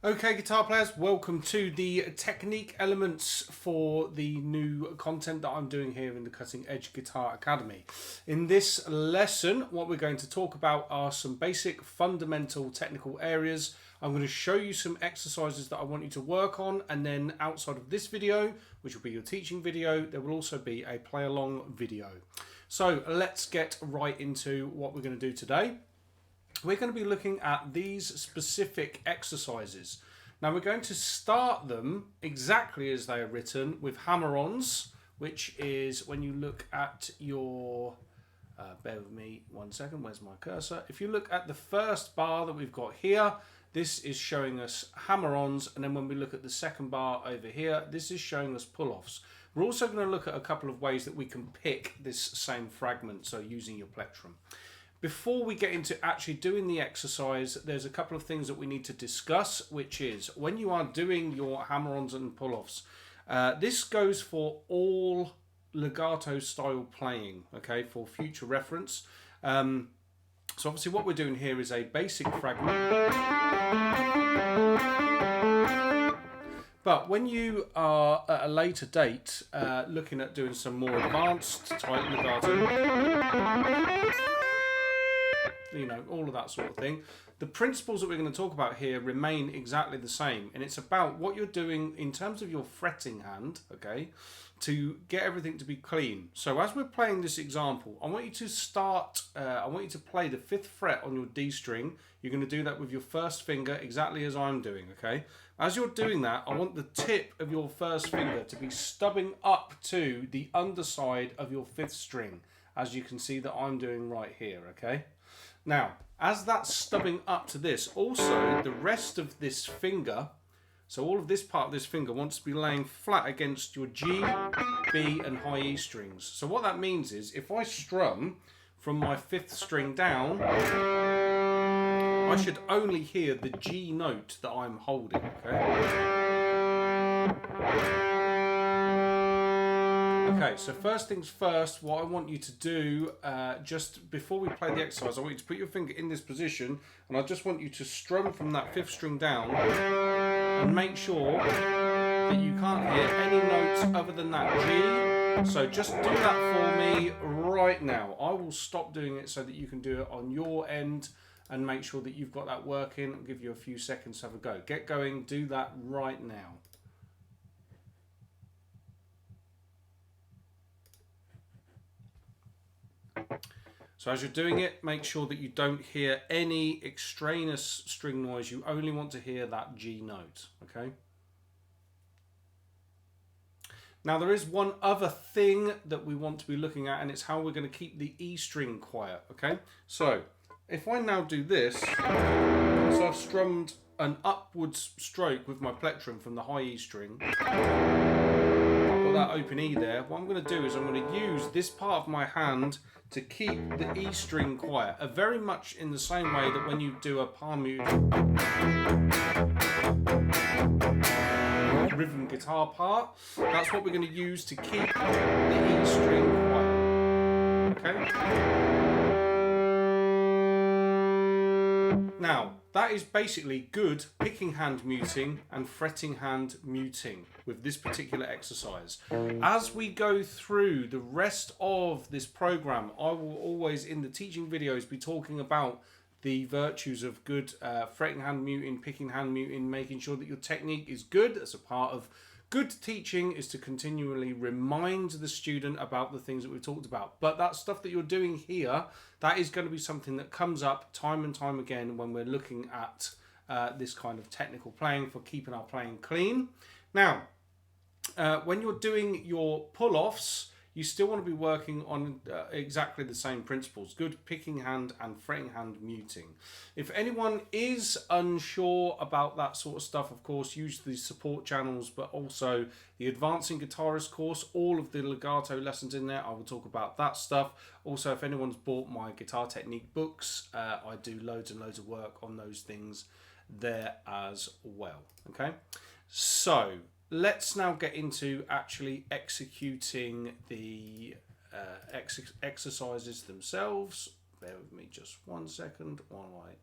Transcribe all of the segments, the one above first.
Okay, guitar players, welcome to the technique elements for the new content that I'm doing here in the Cutting Edge Guitar Academy. In this lesson, what we're going to talk about are some basic fundamental technical areas. I'm going to show you some exercises that I want you to work on, and then outside of this video, which will be your teaching video, there will also be a play along video. So let's get right into what we're going to do today. We're going to be looking at these specific exercises. Now we're going to start them exactly as they are written with hammer-ons, which is when you look at your, bear with me one second, where's my cursor? If you look at the first bar that we've got here, this is showing us hammer-ons, and then when we look at the second bar over here, this is showing us pull-offs. We're also going to look at a couple of ways that we can pick this same fragment, so using your plectrum. Before we get into actually doing the exercise, there's a couple of things that we need to discuss, which is when you are doing your hammer-ons and pull-offs, this goes for all legato style playing, okay, for future reference. So obviously what we're doing here is a basic fragment. But when you are at a later date looking at doing some more advanced type legato, you know, all of that sort of thing, the principles that we're going to talk about here remain exactly the same, and it's about what you're doing in terms of your fretting hand, okay, to get everything to be clean. So as we're playing this example, I want you to start, I want you to play the 5th fret on your D string. You're going to do that with your first finger exactly as I'm doing, okay? As you're doing that, I want the tip of your first finger to be stubbing up to the underside of your 5th string, as you can see that I'm doing right here, okay? Now, as that's stubbing up to this, also the rest of this finger, so all of this part of this finger wants to be laying flat against your G, B and high E strings. So what that means is if I strum from my 5th string down, I should only hear the G note that I'm holding, okay? Okay, so first things first, what I want you to do, just before we play the exercise, I want you to put your finger in this position, and I just want you to strum from that 5th string down, and make sure that you can't hear any notes other than that G. So just do that for me right now. I will stop doing it so that you can do it on your end, and make sure that you've got that working. I'll give you a few seconds to have a go. Get going, do that right now. So as you're doing it, make sure that you don't hear any extraneous string noise. You only want to hear that G note, okay? Now there is one other thing that we want to be looking at, and it's how we're going to keep the E string quiet, okay? So if I now do this, so I've strummed an upwards stroke with my plectrum from the high E string, that open E there, what I'm going to do is I'm going to use this part of my hand to keep the E string quiet, very much in the same way that when you do a palm mute rhythm guitar part, that's what we're going to use to keep the E string quiet, okay? Now, that is basically good picking hand muting and fretting hand muting with this particular exercise. As we go through the rest of this program, I will always, in the teaching videos, be talking about the virtues of good fretting hand muting, picking hand muting, making sure that your technique is good. As a part of good teaching is to continually remind the student about the things that we've talked about. But that stuff that you're doing here, that is going to be something that comes up time and time again when we're looking at this kind of technical playing for keeping our playing clean. Now, when you're doing your pull-offs, you still want to be working on exactly the same principles. Good picking hand and fretting hand muting. If anyone is unsure about that sort of stuff, of course, use the support channels, but also the Advancing Guitarist course, all of the legato lessons in there. I will talk about that stuff. Also, if anyone's bought my guitar technique books, I do loads and loads of work on those things there as well. Okay, so let's now get into actually executing the exercises themselves. Bear with me just one second while I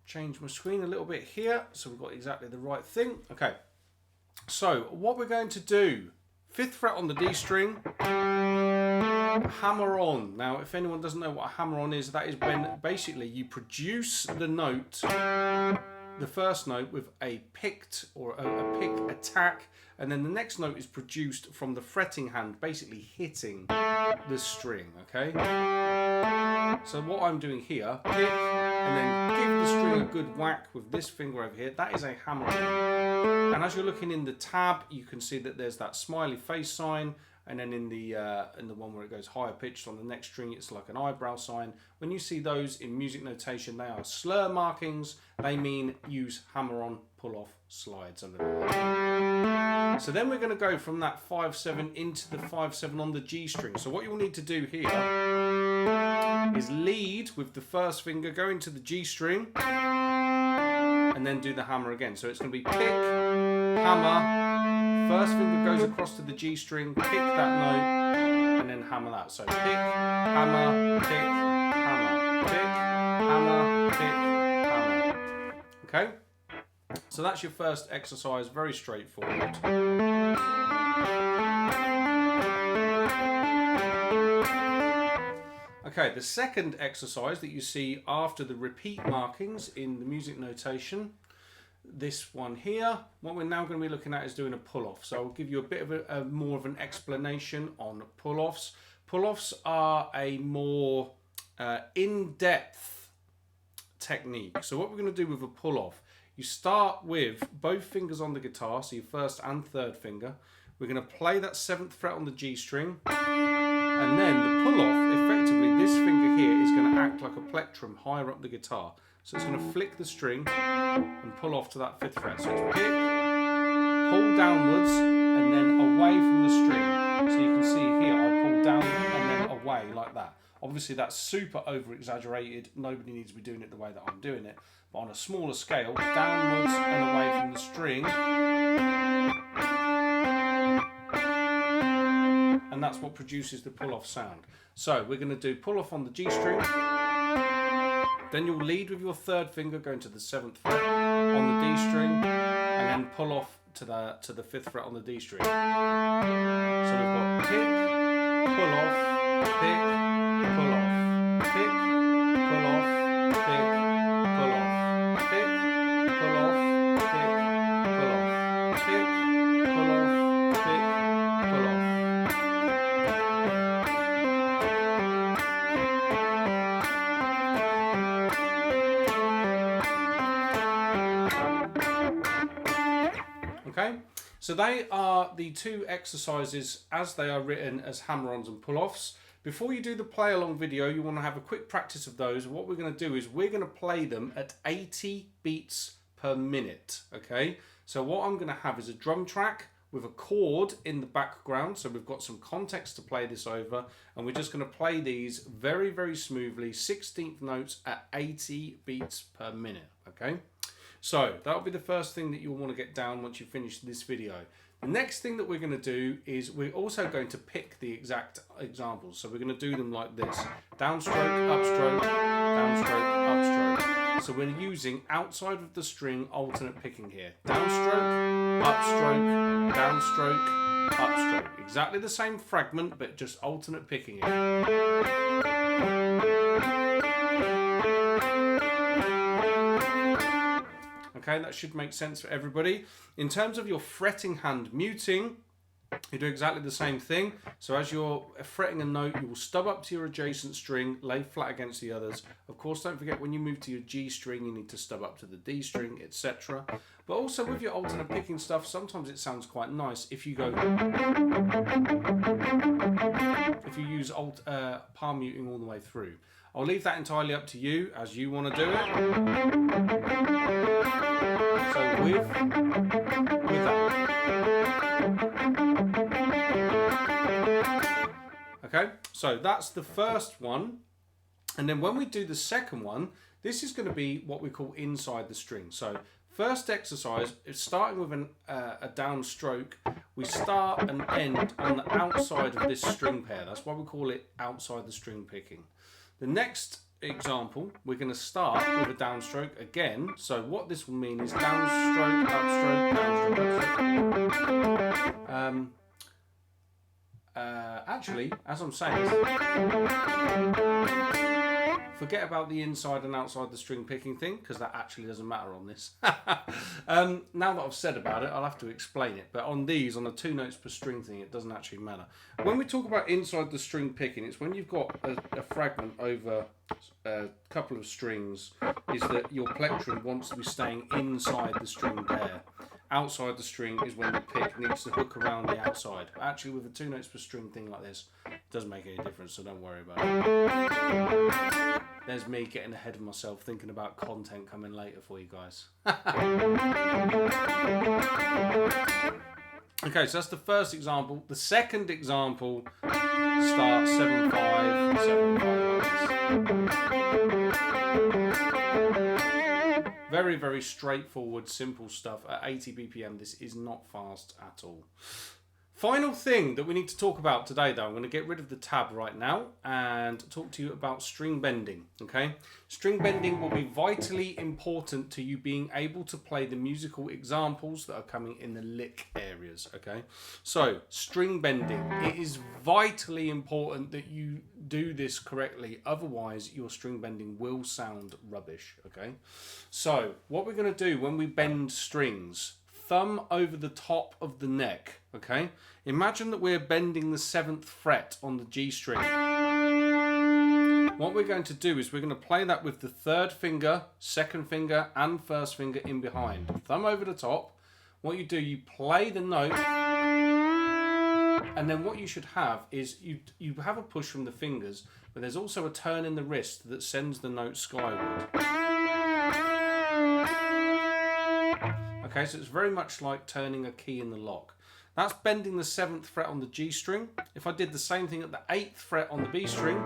change my screen a little bit here so we've got exactly the right thing. Okay, so what we're going to do, 5th fret on the D string, hammer on. Now, if anyone doesn't know what a hammer on is, that is when basically you produce the note, the first note, with a picked or a pick attack, and then the next note is produced from the fretting hand, basically hitting the string, okay? So what I'm doing here, pick, and then give the string a good whack with this finger over here. That is a hammer on. And as you're looking in the tab, you can see that there's that smiley face sign, and then in the one where it goes higher pitched on the next string, it's like an eyebrow sign. When you see those in music notation, they are slur markings. They mean use hammer on, pull off, slide, something like that. So then we're going to go from that 5/7 into the 5/7 on the G string. So what you'll need to do here is lead with the first finger, go into the G string, and then do the hammer again. So it's going to be pick, hammer, first finger goes across to the G string, pick that note, and then hammer that. So pick, hammer, pick, hammer, pick, hammer, pick, hammer. Okay? So that's your first exercise, very straightforward. Okay, the second exercise that you see after the repeat markings in the music notation, this one here, what we're now going to be looking at is doing a pull-off. So I'll give you a bit of a more of an explanation on pull-offs. Pull-offs are a more in-depth technique. So what we're going to do with a pull-off, you start with both fingers on the guitar, so your first and third finger. We're going to play that 7th fret on the G string, and then the pull-off, effectively this finger here is going to act like a plectrum higher up the guitar. So it's going to flick the string and pull off to that 5th fret. So it's pick, pull downwards, and then away from the string. So you can see here, I pull down and then away like that. Obviously that's super over-exaggerated. Nobody needs to be doing it the way that I'm doing it. But on a smaller scale, downwards and away from the string. And that's what produces the pull-off sound. So we're going to do pull-off on the G string. Then you'll lead with your third finger going to the 7th fret on the D string, and then pull off to the 5th fret on the D string. So we've got pick, pull off, pick, pull off, pick, pull off, pick, pull off, pick, pull off, pick, pull off, pick, pull off, pick, pull off. Okay, so they are the two exercises as they are written as hammer-ons and pull-offs. Before you do the play-along video, you want to have a quick practice of those. What we're going to do is we're going to play them at 80 beats per minute, okay? So what I'm going to have is a drum track with a chord in the background, so we've got some context to play this over, and we're just going to play these very, very smoothly, 16th notes at 80 beats per minute, okay? So that'll be the first thing that you'll want to get down once you finish this video. The next thing that we're going to do is we're also going to pick the exact examples. So we're going to do them like this. Downstroke, upstroke, downstroke, upstroke. So we're using outside of the string alternate picking here. Downstroke, upstroke, downstroke, upstroke. Exactly the same fragment, but just alternate picking it. Okay, that should make sense for everybody. In terms of your fretting hand muting, you do exactly the same thing. So as you're fretting a note, you will stub up to your adjacent string, lay flat against the others. Of course, don't forget when you move to your G string, you need to stub up to the D string, etc. But also with your alternate picking stuff, sometimes it sounds quite nice if you go, if you use palm muting all the way through. I'll leave that entirely up to you as you want to do it. So with that. Okay, so that's the first one. And then when we do the second one, this is going to be what we call inside the string. So first exercise is starting with a downstroke. We start and end on the outside of this string pair. That's why we call it outside the string picking. The next example, we're going to start with a downstroke again. So what this will mean is downstroke, upstroke, downstroke, upstroke. Actually, as I'm saying, forget about the inside and outside the string picking thing, because that actually doesn't matter on this. Now that I've said about it, I'll have to explain it. But on these, on the 2 notes per string thing, it doesn't actually matter. When we talk about inside the string picking, it's when you've got a fragment over a couple of strings, is that your plectrum wants to be staying inside the string pair. Outside the string is when the pick needs to hook around the outside. But actually, with a 2 notes per string thing like this, it doesn't make any difference, so don't worry about it. There's me getting ahead of myself, thinking about content coming later for you guys. Okay, so that's the first example. The second example starts 7/5, 7/5. Very, very straightforward, simple stuff. At 80 BPM, this is not fast at all. Final thing that we need to talk about today, though, I'm going to get rid of the tab right now and talk to you about string bending, okay? String bending will be vitally important to you being able to play the musical examples that are coming in the lick areas, okay? So, string bending. It is vitally important that you do this correctly, otherwise your string bending will sound rubbish, okay? So, what we're going to do when we bend strings, thumb over the top of the neck, okay? Imagine that we're bending the 7th fret on the G string. What we're going to do is we're going to play that with the 3rd finger, 2nd finger, and 1st finger in behind. Thumb over the top. What you do, you play the note, and then what you should have is you have a push from the fingers, but there's also a turn in the wrist that sends the note skyward. Okay, so it's very much like turning a key in the lock. That's bending the 7th fret on the G string. If I did the same thing at the 8th fret on the B string,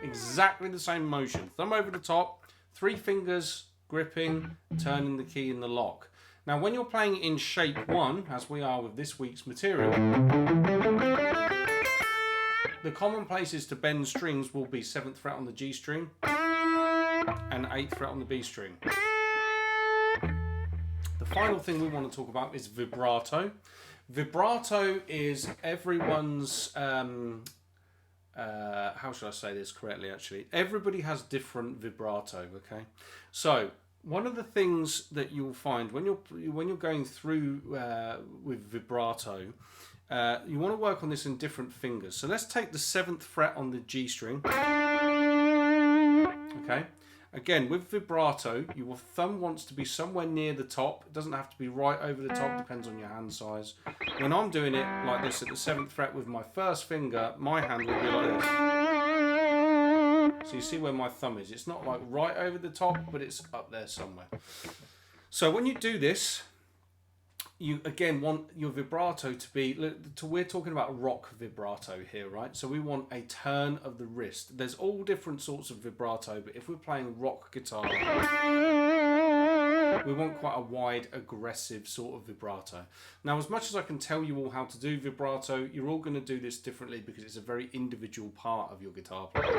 exactly the same motion. Thumb over the top, 3 fingers gripping, turning the key in the lock. Now when you're playing in shape 1, as we are with this week's material, the common places to bend strings will be 7th fret on the G string and 8th fret on the B string. The final thing we want to talk about is vibrato. Vibrato is everyone's, how should I say this correctly actually? Everybody has different vibrato, okay? So, one of the things that you'll find when you're going through with vibrato, you want to work on this in different fingers. So let's take the 7th fret on the G string. Okay. Again, with vibrato, your thumb wants to be somewhere near the top. It doesn't have to be right over the top, depends on your hand size. When I'm doing it like this at the 7th fret with my 1st finger, my hand will be like this. So you see where my thumb is. It's not like right over the top, but it's up there somewhere. So when you do this, you again want your vibrato to be, we're talking about rock vibrato here, right? So we want a turn of the wrist. There's all different sorts of vibrato, but if we're playing rock guitar, we want quite a wide, aggressive sort of vibrato. Now, as much as I can tell you all how to do vibrato, you're all going to do this differently because it's a very individual part of your guitar playing.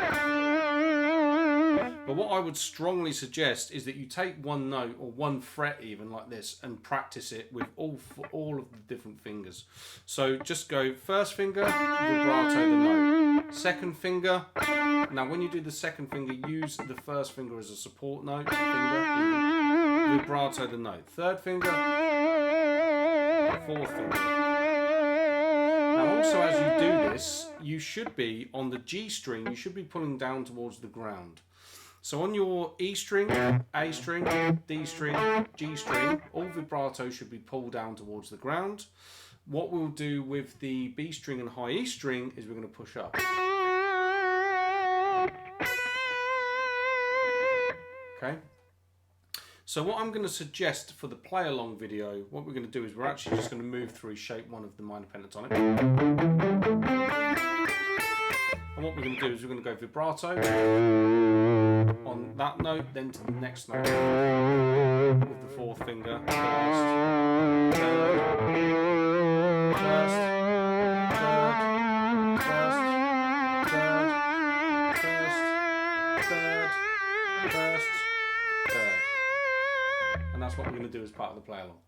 But what I would strongly suggest is that you take one note or one fret even like this and practice it with all of the different fingers. So just go 1st finger, vibrato the note. 2nd finger. Now when you do the 2nd finger, use the 1st finger as a support note. Vibrato the note. 3rd finger. 4th finger. Now also as you do this, you should be on the G string, you should be pulling down towards the ground. So on your E string, A string, D string, G string, all vibrato should be pulled down towards the ground. What we'll do with the B string and high E string is we're going to push up. Okay. So what I'm going to suggest for the play along video, what we're going to do is we're actually just going to move through shape 1 of the minor pentatonic. And what we're going to do is we're going to go vibrato on that note, then to the next note with the 4th finger, first, third, first, third, first, third, first, third. And that's what we're going to do as part of the play along.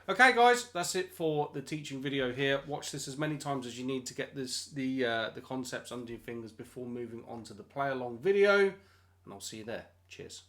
Okay guys, that's it for the teaching video here. Watch this as many times as you need to get the concepts under your fingers before moving on to the play along video. And I'll see you there. Cheers.